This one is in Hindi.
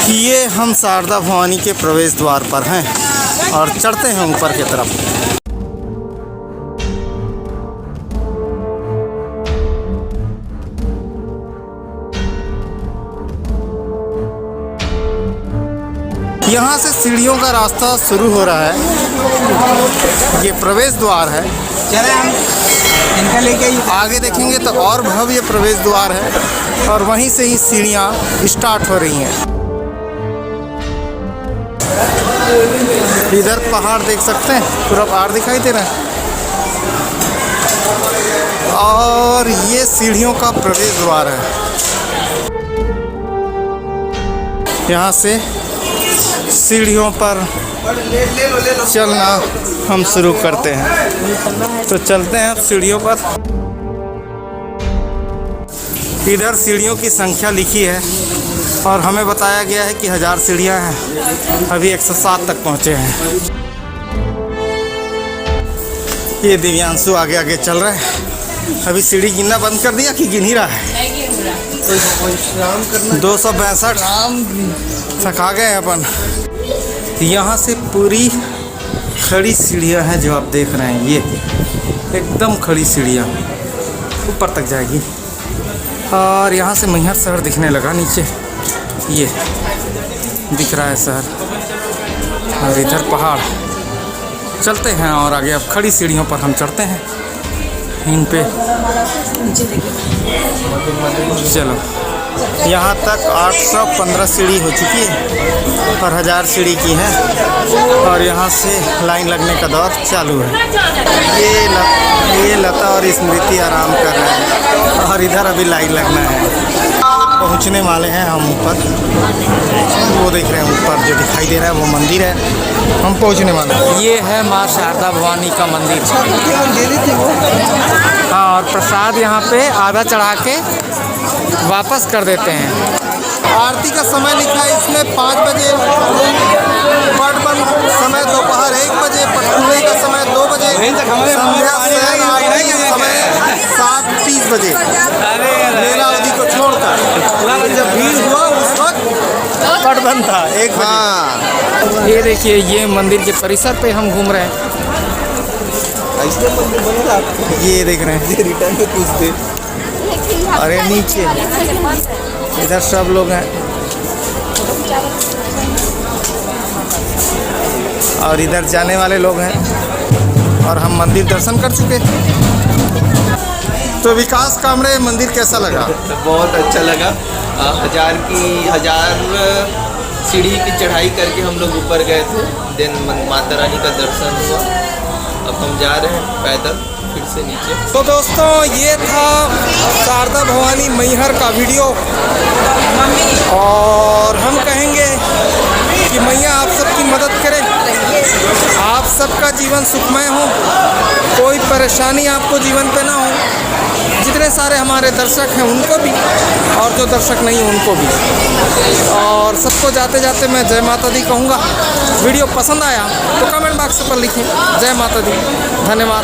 ये हम शारदा भवानी के प्रवेश द्वार पर हैं और चढ़ते हैं ऊपर की तरफ। यहाँ से सीढ़ियों का रास्ता शुरू हो रहा है। ये प्रवेश द्वार है। चले हम इनका लेके आगे देखेंगे तो और भव्य प्रवेश द्वार है और वहीं से ही सीढ़ियाँ स्टार्ट हो रही हैं। इधर पहाड़ देख सकते हैं, पूरा पहाड़ दिखाई दे रहा है और ये सीढ़ियों का प्रवेश द्वार है। यहाँ से सीढ़ियों पर चलना हम शुरू करते हैं। तो चलते हैं अब सीढ़ियों पर। इधर सीढ़ियों की संख्या लिखी है और हमें बताया गया है कि 1000 सीढ़ियाँ हैं। अभी 107 तक पहुँचे हैं। ये दिव्यांशु आगे आगे चल रहा है। अभी सीढ़ी गिनना बंद कर दिया कि गिन ही रहा है? 262। थका गए अपन। यहाँ से पूरी खड़ी सीढ़ियाँ हैं जो आप देख रहे हैं। ये एकदम खड़ी सीढ़ियाँ ऊपर तक जाएगी और यहाँ से मैहर शहर दिखने लगा नीचे। ये दिख रहा है शहर और इधर पहाड़। चलते हैं और आगे अब खड़ी सीढ़ियों पर हम चढ़ते हैं। इन पे चलो। यहाँ तक 815 सीढ़ी हो चुकी है और 1000 सीढ़ी की है और यहाँ से लाइन लगने का दौर चालू है। ये लता और स्मृति आराम कर रहे हैं और इधर अभी लाइन लगना है। पहुँचने वाले हैं हम ऊपर। वो देख रहे हैं ऊपर जो दिखाई दे रहा है वो मंदिर है। हम पहुँचने वाले हैं। ये है माँ शारदा भवानी का मंदिर। हाँ, और प्रसाद यहाँ पे आधा चढ़ा के वापस कर देते हैं। आरती का समय लिखा है इसमें 5 बजे, पट बंद समय दोपहर 1 बजे, पटखुले का समय 2 बजे, संध्या शयन आरती का समय 7:30 बजे। मेला अवधि को छोड़कर जब भीड़ हुआ उस वक्त पट बंद था 1 बजे। ये देखिए, ये मंदिर के परिसर पे हम घूम रहे हैं। ये देख रहे हैं। रिटर्न में कुछ दे। अरे नीचे इधर सब लोग हैं और इधर जाने वाले लोग हैं और हम मंदिर दर्शन कर चुके। तो विकास कामड़े, मंदिर कैसा लगा? बहुत अच्छा लगा। 1000 सीढ़ी की चढ़ाई करके हम लोग ऊपर गए थे। देन माता रानी का दर्शन हुआ। अब हम जा रहे हैं पैदल फिर से नीचे। तो दोस्तों, ये था शारदा भवानी मैहर का वीडियो और हम कहेंगे कि मैया आप सबकी मदद करें, आप सबका जीवन सुखमय हो, कोई परेशानी आपको जीवन पे ना हो। जितने सारे हमारे दर्शक हैं उनको भी और जो दर्शक नहीं उनको भी। और सबको जाते जाते मैं जय माता दी कहूँगा। वीडियो पसंद आया तो कमेंट बॉक्स पर लिखें जय माता दी। धन्यवाद।